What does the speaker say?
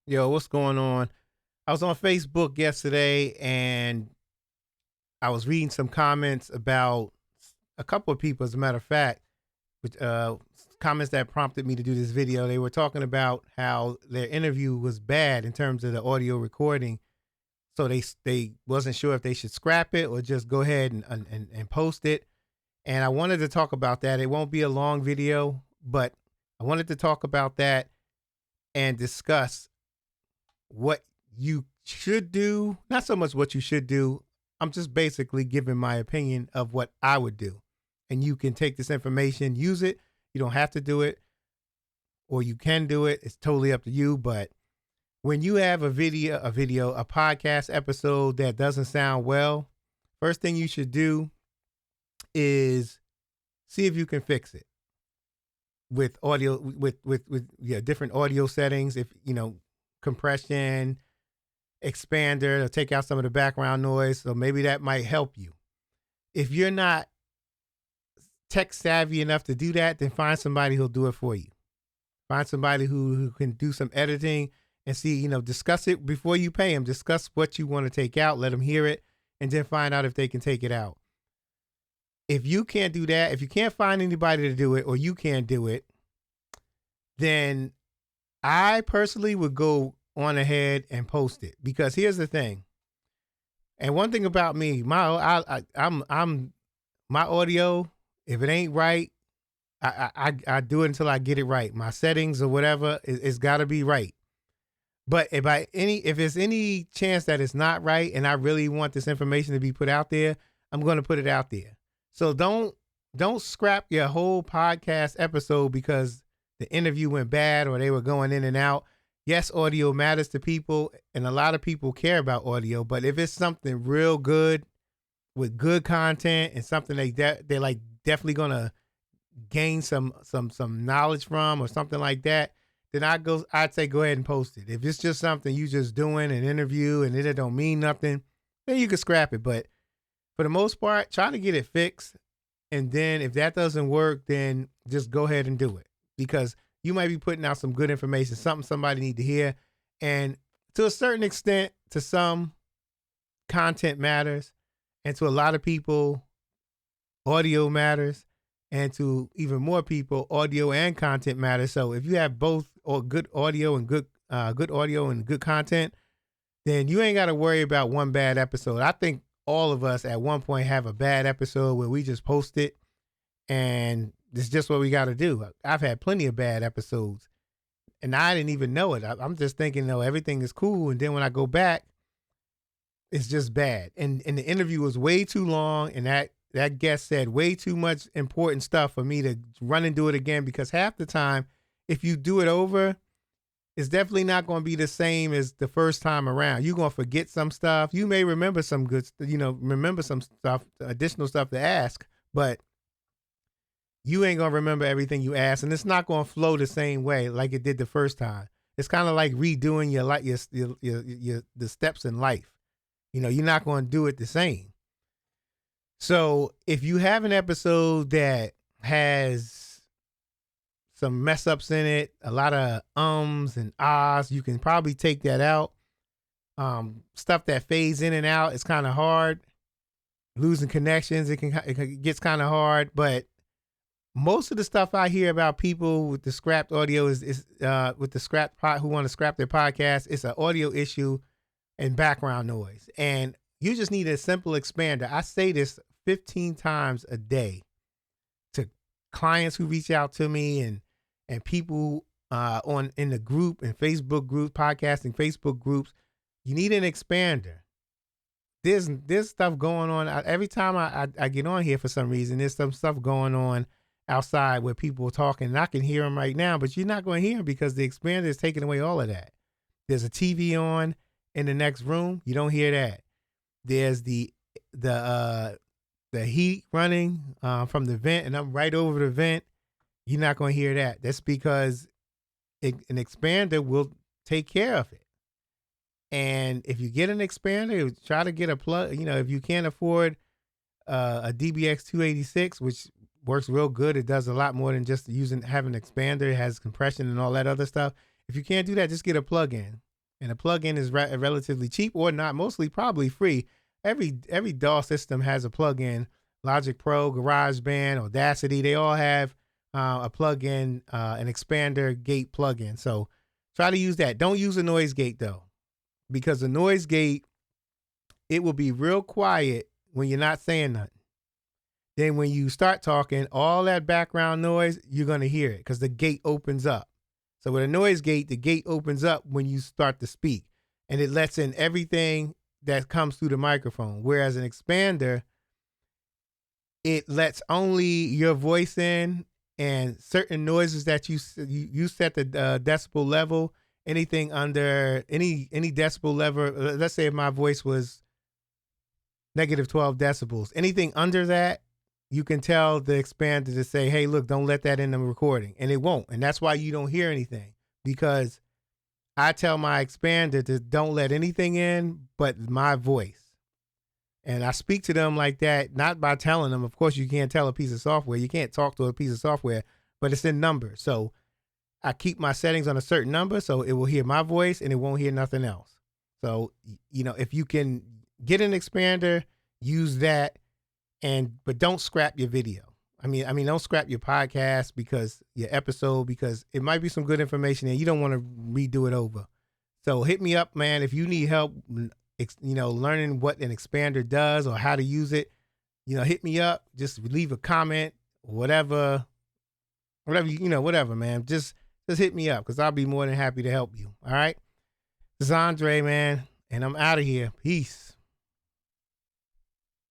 Yo, what's going on? I was on Facebook yesterday and I was reading some comments about a couple of people, as a matter of fact, which comments that prompted me to do this video. They were talking about how their interview was bad in terms of the audio recording. So they wasn't sure if they should scrap it or just go ahead and post it. And I wanted to talk about that. It won't be a long video, but I wanted to talk about that and discuss what you should do, not so much what you should do. I'm just basically giving my opinion of what I would do. And you can take this information, use it. You don't have to do it, or you can do it. It's totally up to you. But when you have a podcast episode that doesn't sound well, first thing you should do is see if you can fix it with audio, with different audio settings. If compression, expander to take out some of the background noise. So maybe that might help you. If you're not tech savvy enough to do that, then find somebody who'll do it for you. Find somebody who can do some editing and see, discuss it before you pay them. Discuss what you want to take out, let them hear it, and then find out if they can take it out. If you can't do that, if you can't find anybody to do it or you can't do it, then I personally would go on ahead and post it, because here's the thing. And one thing about me, I'm my audio. If it ain't right, I do it until I get it right. My settings or whatever, it's got to be right. But if there's any chance that it's not right, and I really want this information to be put out there, I'm going to put it out there. So don't scrap your whole podcast episode because the interview went bad or they were going in and out. Yes, audio matters to people, and a lot of people care about audio. But if it's something real good with good content and something they're like definitely gonna gain some knowledge from or something like that, then I'd say go ahead and post it. If it's just something you just doing an interview and it don't mean nothing, then you can scrap it. But for the most part, try to get it fixed. And then if that doesn't work, then just go ahead and do it, because you might be putting out some good information, something somebody need to hear. And to a certain extent, to some, content matters. And to a lot of people, audio matters. And to even more people, audio and content matters. So if you have both, or good audio and good content, then you ain't got to worry about one bad episode. I think all of us at one point have a bad episode where we just post it and it's just what we got to do. I've had plenty of bad episodes and I didn't even know it. I'm just thinking, no, everything is cool. And then when I go back, it's just bad. And the interview was way too long. And that guest said way too much important stuff for me to run and do it again, because half the time, if you do it over, it's definitely not going to be the same as the first time around. You're going to forget some stuff. You may remember some remember some stuff, additional stuff to ask, but you ain't going to remember everything you asked, and it's not going to flow the same way like it did the first time. It's kind of like redoing the steps in life. You're not going to do it the same. So if you have an episode that has some mess ups in it, a lot of ums and ahs, you can probably take that out. Stuff that fades in and out, it's kind of hard. Losing connections, it gets kind of hard. But most of the stuff I hear about people with the scrapped audio is with the scrap who want to scrap their podcast. It's an audio issue and background noise, and you just need a simple expander. I say this 15 times a day to clients who reach out to me and people in the group and Facebook group, podcasting Facebook groups. You need an expander. There's stuff going on every time I get on here. For some reason, there's some stuff going on outside where people are talking, and I can hear them right now, but you're not going to hear them because the expander is taking away all of that. There's a TV on in the next room. You don't hear that. There's the heat running from the vent, and I'm right over the vent. You're not going to hear that. That's because an expander will take care of it. And if you get an expander, try to get a plug. If you can't afford a DBX 286, which works real good, it does a lot more than just having an expander. It has compression and all that other stuff. If you can't do that, just get a plug-in. And a plugin is relatively cheap or not, mostly probably free. Every DAW system has a plugin. Logic Pro, GarageBand, Audacity, they all have a plugin, an expander gate plugin. So try to use that. Don't use a noise gate though, because the noise gate, it will be real quiet when you're not saying nothing. Then when you start talking, all that background noise, you're going to hear it because the gate opens up. So with a noise gate, the gate opens up when you start to speak, and it lets in everything that comes through the microphone. Whereas an expander, it lets only your voice in and certain noises that you set the decibel level. Anything under any decibel level, let's say if my voice was negative 12 decibels, anything under that, you can tell the expander to say, hey, look, don't let that in the recording. And it won't. And that's why you don't hear anything, because I tell my expander to don't let anything in but my voice. And I speak to them like that, not by telling them. Of course, you can't tell a piece of software. You can't talk to a piece of software, but it's in numbers. So I keep my settings on a certain number so it will hear my voice and it won't hear nothing else. So, if you can get an expander, use that, but don't scrap your video. I mean, don't scrap your podcast your episode, because it might be some good information and you don't want to redo it over. So hit me up, man, if you need help, learning what an expander does or how to use it. Hit me up. Just leave a comment, whatever, man. Just hit me up because I'll be more than happy to help you. All right. This is Andre, man, and I'm out of here. Peace.